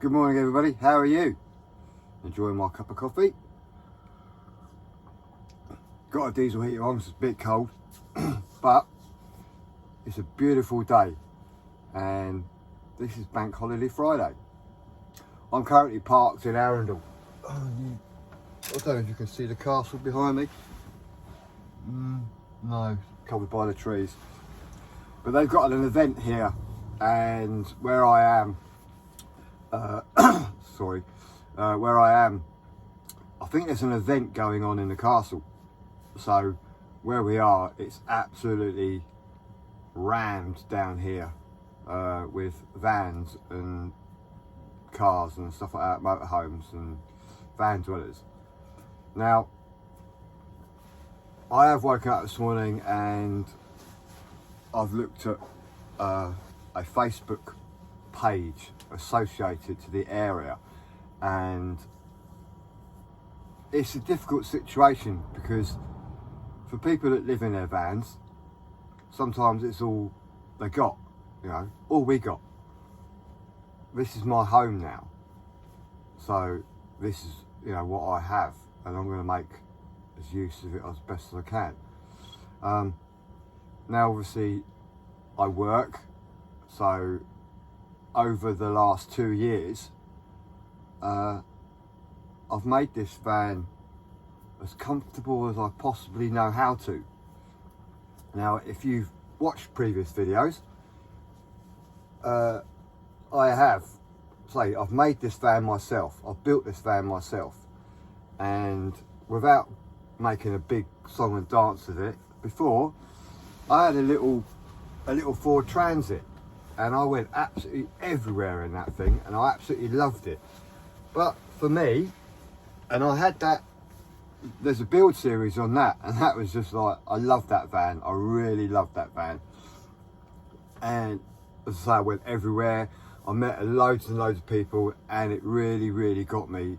Good morning everybody, how are you? Enjoying my cup of coffee. Got a diesel heater on, it's a bit cold, but it's a beautiful day and this is Bank Holiday Friday. I'm currently parked in Arundel. I don't know if you can see the castle behind me. No, covered by the trees. But they've got an event here and where I am, where I am, I think there's an event going on in the castle. So where we are, it's absolutely rammed down here with vans and cars and stuff like that, motorhomes and van dwellers. Now, I have woken up this morning and I've looked at a Facebook page associated to the area, and it's a difficult situation because for people that live in their vans, sometimes it's all they got, all we got. This is my home now, so this is what I have, and I'm going to make as use of it as best as I can. Now obviously I work, so over the last 2 years I've made this van as comfortable as I possibly know how to. Now if you've watched previous videos, I've made this van myself, I've built this van myself, and without making a big song and dance of it, before I had a little Ford Transit and I went absolutely everywhere in that thing and I absolutely loved it. But for me, and I had that, there's a build series on that, and that was just like, I love that van, I really loved that van. And as I say, I went everywhere, I met loads and loads of people, and it really got me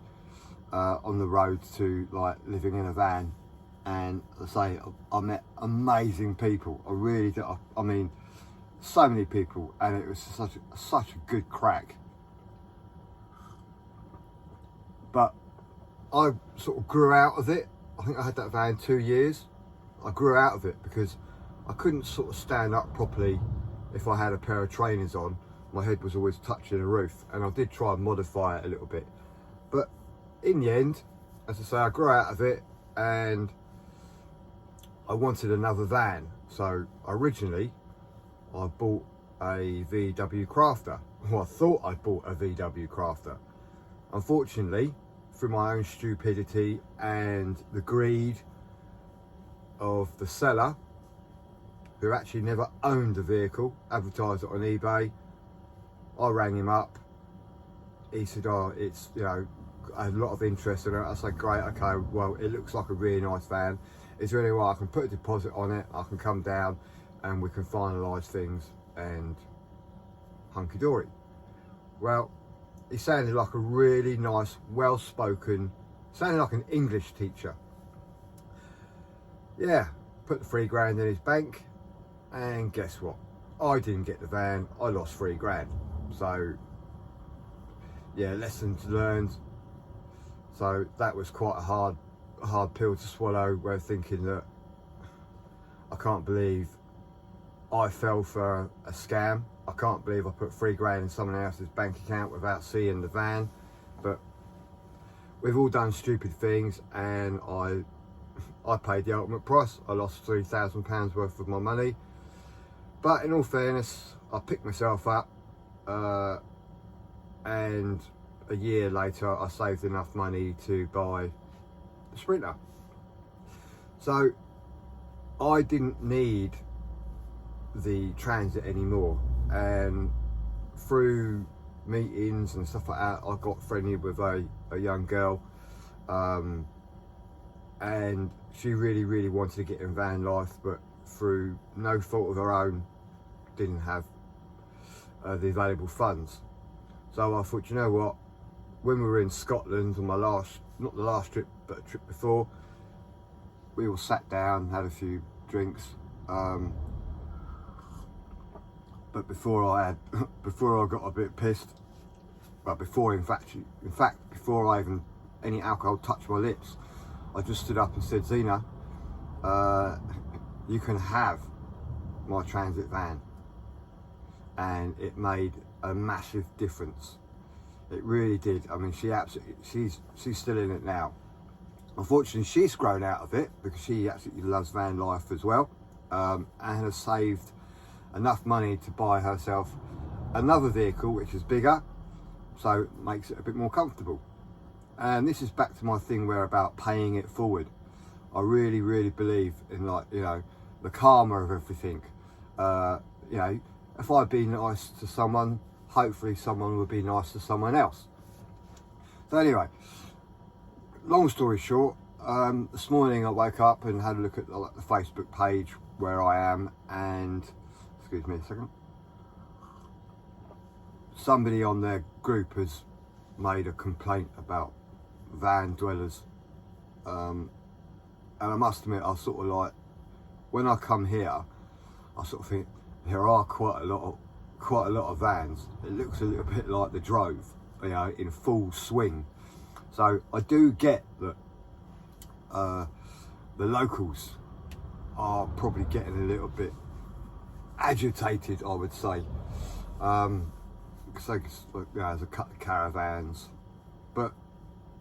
on the road to like living in a van. And as I say, I met amazing people, I really did. I mean, so many people, and it was such a good crack. But I sort of grew out of it. I think I had that van 2 years. I grew out of it because I couldn't sort of stand up properly if I had a pair of trainers on. My head was always touching the roof, and I did try and modify it a little bit. But in the end, as I say, I grew out of it and I wanted another van. So originally I bought a VW Crafter. Well, I thought I bought a VW Crafter. Unfortunately, through my own stupidity and the greed of the seller, who actually never owned the vehicle, advertised it on eBay, I rang him up. He said, oh, it's, I had a lot of interest in it. I said, great, okay, well, it looks like a really nice van. Is there any way I can put a deposit on it? I can come down and we can finalise things and hunky-dory. Well, he sounded like a really nice, well-spoken, sounded like an English teacher. Yeah, put the £3 in his bank, and guess what? I didn't get the van, I lost £3. So, yeah, lessons learned. So that was quite a hard pill to swallow, where thinking that I can't believe I fell for a scam. I can't believe I put £3 in someone else's bank account without seeing the van. But we've all done stupid things, and I paid the ultimate price. I lost £3,000 worth of my money. But in all fairness, I picked myself up, and a year later I saved enough money to buy the Sprinter. So I didn't need the Transit anymore, and through meetings and stuff like that, I got friendly with a young girl, and she really wanted to get in van life, but through no fault of her own didn't have the available funds. So I thought, you know what, when we were in Scotland on my not the last trip, but a trip before, we all sat down, had a few drinks, but before I got a bit pissed, but before, in fact, before any alcohol touched my lips, I just stood up and said, Zena, you can have my transit van. And it made a massive difference. It really did. I mean, she's still in it now. Unfortunately, she's grown out of it because she absolutely loves van life as well, and has saved enough money to buy herself another vehicle which is bigger, so it makes it a bit more comfortable. And this is back to my thing where about paying it forward. I really believe in, like, you know, the karma of everything. You know, if I'd be nice to someone, hopefully someone would be nice to someone else. So anyway, long story short, this morning I woke up and had a look at the Facebook page where I am, and excuse me a second, somebody on their group has made a complaint about van dwellers, and I must admit, I sort of like, when I come here, I sort of think there are quite a lot of vans. It looks a little bit like the Drove, you know, in full swing. So I do get that the locals are probably getting a little bit agitated, I would say, because you know, there's a couple of caravans, but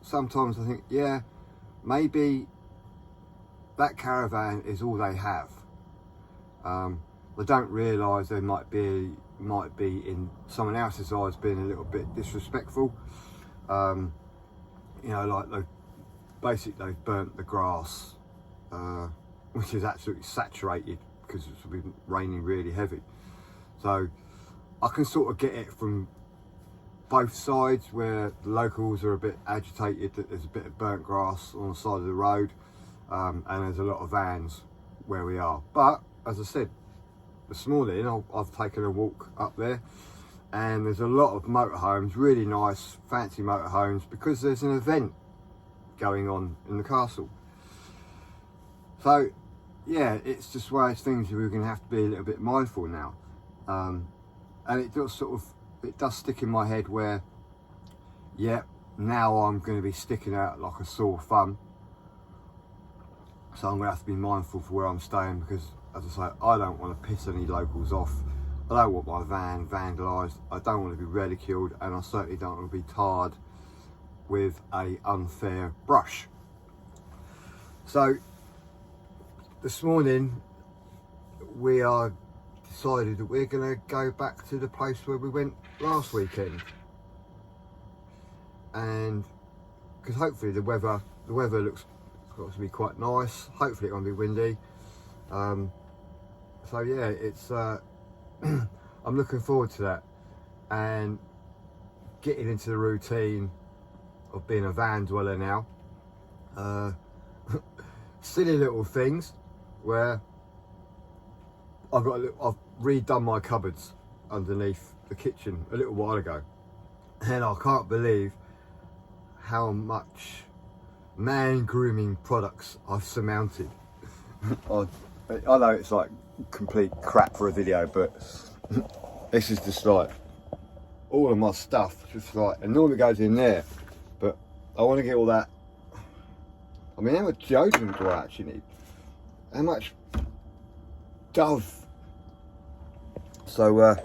sometimes I think, yeah, maybe that caravan is all they have. They don't realise they might be in someone else's eyes being a little bit disrespectful. You know, like they've burnt the grass, which is absolutely saturated because it's been raining really heavy. So I can sort of get it from both sides, where the locals are a bit agitated that there's a bit of burnt grass on the side of the road, and there's a lot of vans where we are. But as I said, this morning I've taken a walk up there, and there's a lot of motorhomes, really nice fancy motorhomes, because there's an event going on in the castle. So yeah, it's just one of those things we're going to have to be a little bit mindful now, and it does stick in my head where, yeah, now I'm going to be sticking out like a sore thumb, so I'm going to have to be mindful for where I'm staying, because as I say, I don't want to piss any locals off. I don't want my van vandalised, I don't want to be ridiculed, and I certainly don't want to be tarred with a unfair brush. So this morning we are decided that we're going to go back to the place where we went last weekend, and because hopefully the weather looks got to be quite nice. Hopefully it won't be windy. So yeah, it's I'm looking forward to that, and getting into the routine of being a van dweller now. Silly little things where I've redone my cupboards underneath the kitchen a little while ago, and I can't believe how much man grooming products I've surmounted. I know it's like complete crap for a video, but this is just like all of my stuff, just like, and normally goes in there, but I want to get all that. I mean, how much deodorant do I actually need? How much Dove? So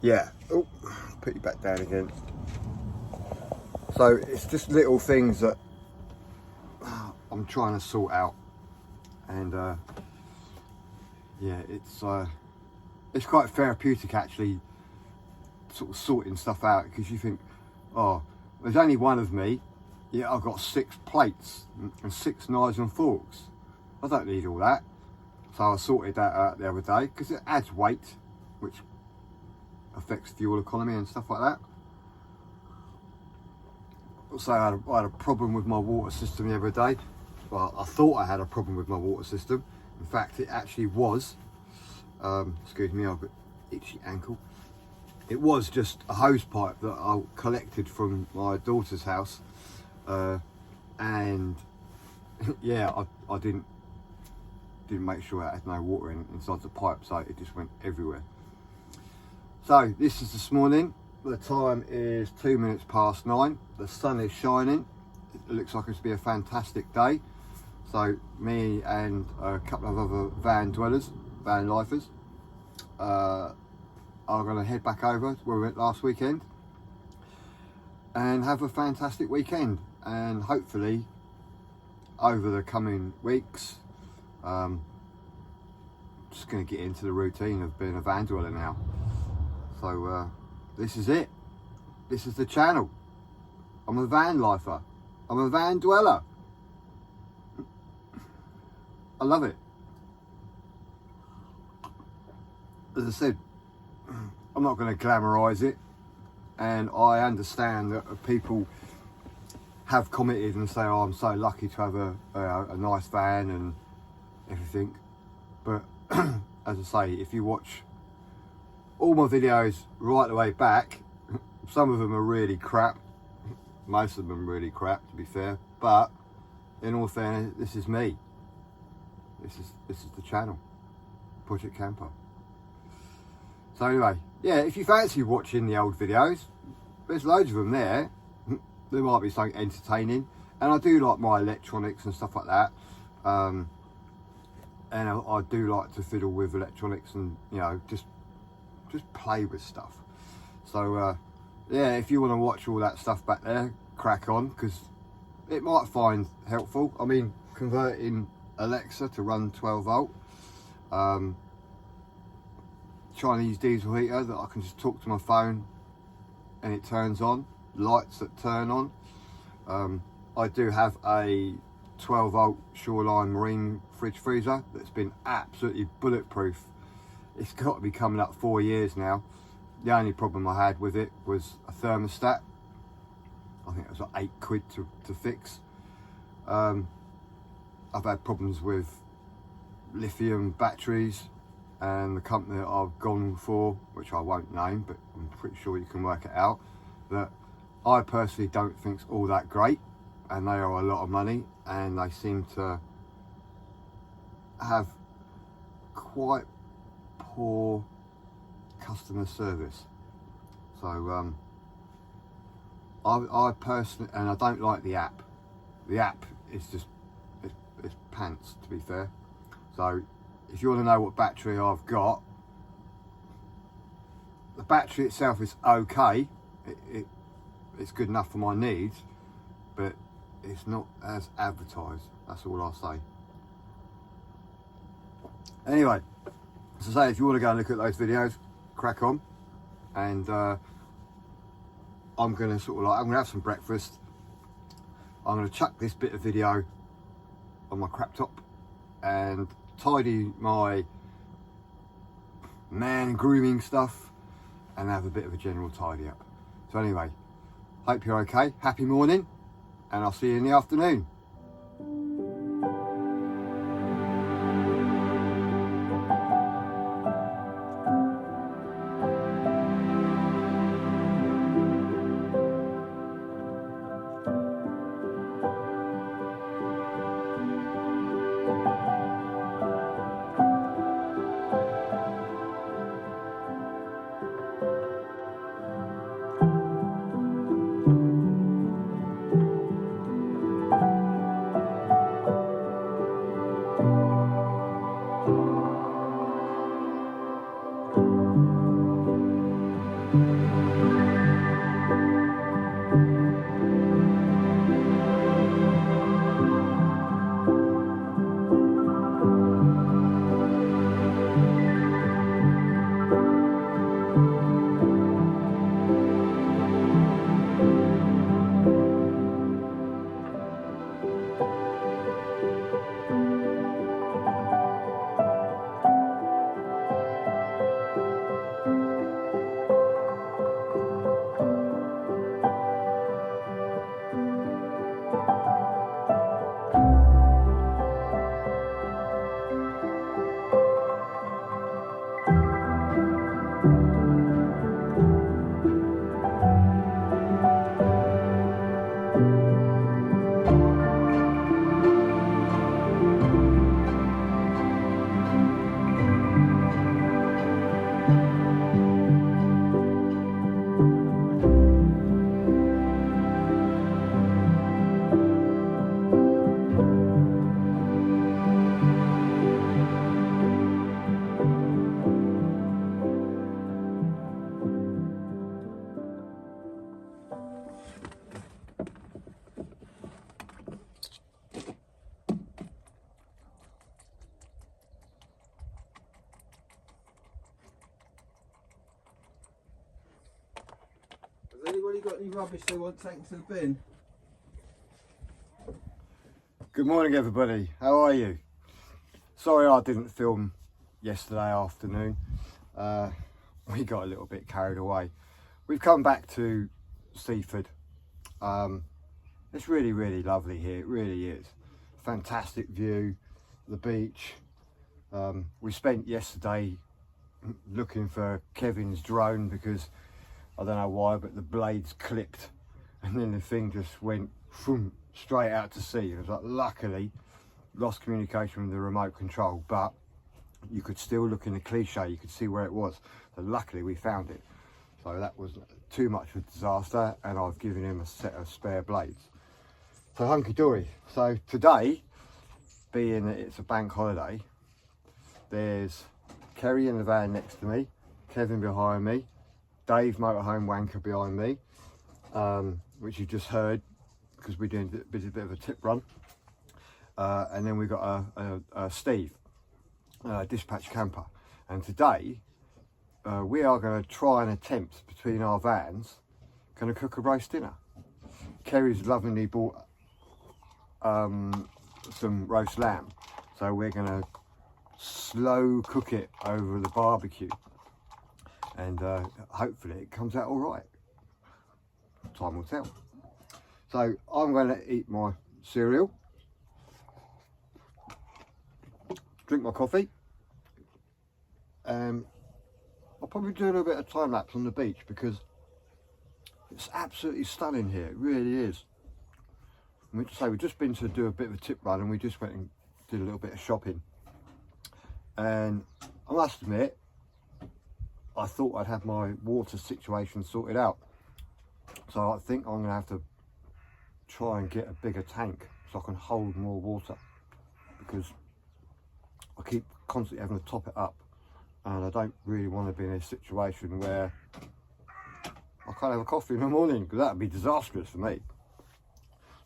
yeah, oh, put you back down again. So it's just little things that I'm trying to sort out, and yeah, it's quite therapeutic actually, sort of sorting stuff out, because you think, oh, there's only one of me, yeah, I've got 6 plates and 6 knives and forks. I don't need all that. So I sorted that out the other day, because it adds weight, which affects fuel economy and stuff like that. Also, I had a problem with my water system the other day. Well, I thought I had a problem with my water system. In fact, it actually was. Excuse me, I've got itchy ankle. It was just a hose pipe that I collected from my daughter's house, and yeah, I didn't make sure it had no water inside the pipe, so it just went everywhere. So this is this morning. The time is 2 minutes past 9. The sun is shining. It looks like it's to be a fantastic day. So me and a couple of other van lifers, are going to head back over where we went last weekend and have a fantastic weekend. And hopefully over the coming weeks, just going to get into the routine of being a van dweller now. So this is it. This is the channel. I'm a van lifer. I'm a van dweller. I love it. As I said, I'm not going to glamorise it, and I understand that people have commented and say, oh, I'm so lucky to have a nice van and everything. But as I say, if you watch all my videos right the way back, some of them are really crap. Most of them are really crap, to be fair. But in all fairness, this is me. This is the channel, Project Camper. So anyway, yeah, if you fancy watching the old videos, there's loads of them there. There might be something entertaining, and I do like my electronics and stuff like that. And I do like to fiddle with electronics and, you know, just play with stuff. So yeah, if you want to watch all that stuff back there, crack on, because it might find helpful. I mean, converting Alexa to run 12 volt, Chinese diesel heater that I can just talk to my phone and it turns on, lights that turn on. I do have a 12 volt Shoreline marine fridge freezer that's been absolutely bulletproof. It's got to be coming up 4 years now. The only problem I had with it was a thermostat. I think it was like £8 to fix. I've had problems with lithium batteries, and the company that I've gone for, which I won't name, but I'm pretty sure you can work it out, that I personally don't think's all that great, and they are a lot of money, and they seem to have quite poor customer service. So I personally, and I don't like the app. The app is just it's pants, to be fair. So if you want to know what battery I've got, the battery itself is okay. It's good enough for my needs, but it's not as advertised. That's all I'll say. Anyway, as I say, if you want to go and look at those videos, crack on. And I'm going to have some breakfast. I'm going to chuck this bit of video on my crap top and tidy my man grooming stuff and have a bit of a general tidy up. So anyway, hope you're okay. Happy morning, and I'll see you in the afternoon. Anybody got any rubbish they want taken to the bin? Good morning, everybody. How are you? Sorry I didn't film yesterday afternoon. We got a little bit carried away. We've come back to Seaford. It's really, really lovely here. It really is. Fantastic view, the beach. We spent yesterday looking for Kevin's drone because I don't know why, but the blades clipped and then the thing just went straight out to sea. It was like, luckily, lost communication with the remote control, but you could still look in the cliche, you could see where it was. So luckily we found it. So that wasn't too much of a disaster, and I've given him a set of spare blades. So hunky-dory. So today, being that it's a bank holiday, there's Kerry in the van next to me, Kevin behind me, Dave motorhome wanker behind me, which you just heard because we're doing a bit of a tip run. And then we've got a Steve, dispatch camper. And today, we are going to try and attempt between our vans, going to cook a roast dinner. Kerry's lovingly bought some roast lamb. So we're going to slow cook it over the barbecue. And hopefully it comes out all right. Time will tell. So I'm going to eat my cereal, drink my coffee. I'll probably do a little bit of time lapse on the beach because it's absolutely stunning here. It really is. And we've just been to do a bit of a tip run, and we just went and did a little bit of shopping. And I must admit, I thought I'd have my water situation sorted out. So I think I'm going to have to try and get a bigger tank so I can hold more water, because I keep constantly having to top it up, and I don't really want to be in a situation where I can't have a coffee in the morning, because that would be disastrous for me.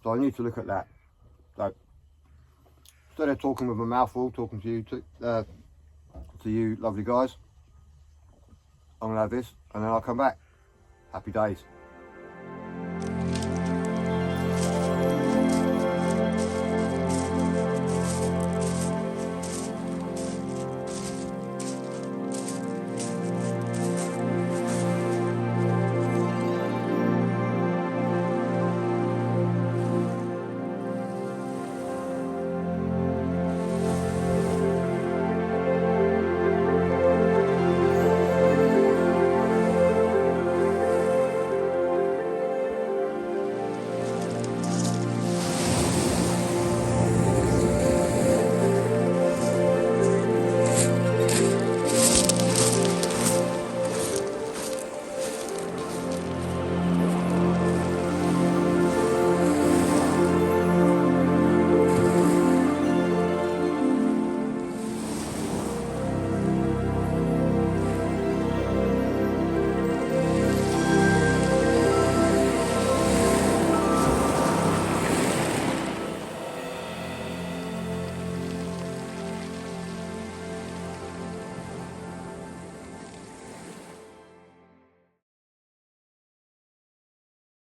So I need to look at that. So instead of talking with my mouth full, talking to you lovely guys, I'm going to have this and then I'll come back. Happy days.